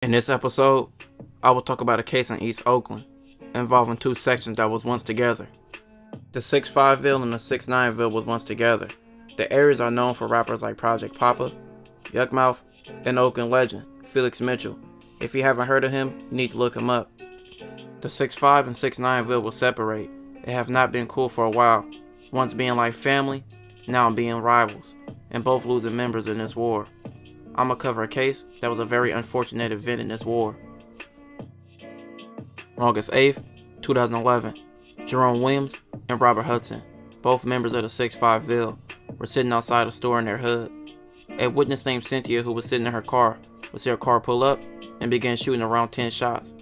In this episode, I will talk about a case in East Oakland involving two sections that was once together. The 6'5 Ville and the 6'9 Ville was once together. The areas are known for rappers like Project Papa, Yuckmouth, and Oakland legend Felix Mitchell. If you haven't heard of him, you need to look him up. The 6'5 and 6'9 Ville will separate. They have not been cool for a while, once being like family, now being rivals, and both losing members in this war. I'ma cover a case that was a very unfortunate event in this war. August 8th, 2011, Jerome Williams and Robert Hudson, both members of the 6'5 Ville, were sitting outside a store in their hood. A witness named Cynthia, who was sitting in her car, would see her car pull up and began shooting around 10 shots.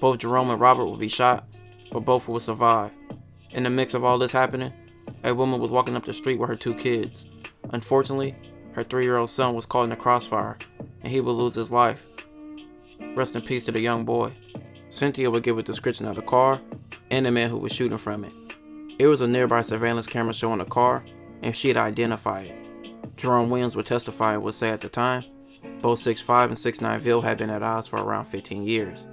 Both Jerome and Robert would be shot, but both would survive. In the mix of all this happening, a woman was walking up the street with her two kids. Unfortunately, her 3-year-old son was caught in the crossfire, and he would lose his life. Rest in peace to the young boy. Cynthia would give a description of the car and the man who was shooting from it. It was a nearby surveillance camera showing the car, and she'd identify it. Jerome Williams would testify and would say at the time, both 6'5 and 6'9 Ville had been at odds for around 15 years.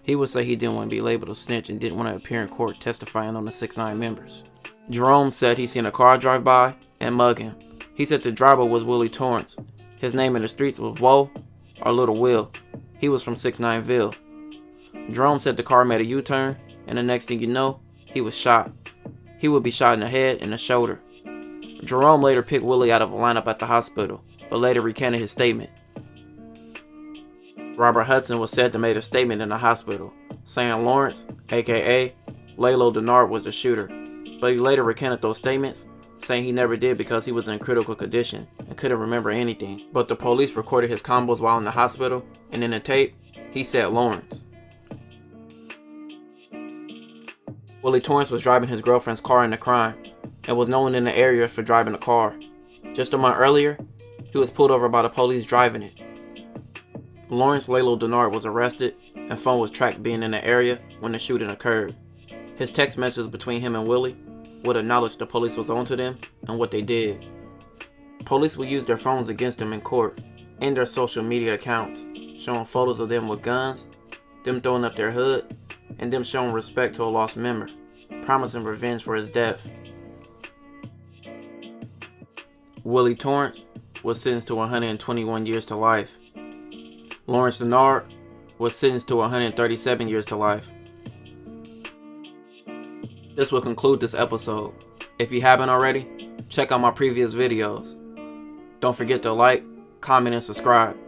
He would say he didn't want to be labeled a snitch and didn't want to appear in court testifying on the 6'9 members. Jerome said he seen a car drive by and mug him. He said the driver was Willie Torrance. His name in the streets was Whoa or Little Will. He was from 6'9 Ville. Jerome said the car made a U-turn, and the next thing you know, he was shot. He would be shot in the head and the shoulder. Jerome later picked Willie out of a lineup at the hospital, but later recanted his statement. Robert Hudson was said to make a statement in the hospital, saying Lawrence, aka Lalo Denard, was the shooter, but he later recanted those statements, saying he never did because he was in critical condition and couldn't remember anything. But the police recorded his combos while in the hospital, and in the tape, he said Lawrence. Willie Torrance was driving his girlfriend's car in the crime, and was known in the area for driving the car. Just a month earlier, he was pulled over by the police driving it. Lawrence Lalo Denard was arrested, and phone was tracked being in the area when the shooting occurred. His text messages between him and Willie would acknowledge the police was onto them and what they did. Police would use their phones against them in court and their social media accounts, showing photos of them with guns, them throwing up their hood, and them showing respect to a lost member, promising revenge for his death. Willie Torrance was sentenced to 121 years to life. Lawrence Denard was sentenced to 137 years to life. This will conclude this episode. If you haven't already, check out my previous videos. Don't forget to like, comment, and subscribe.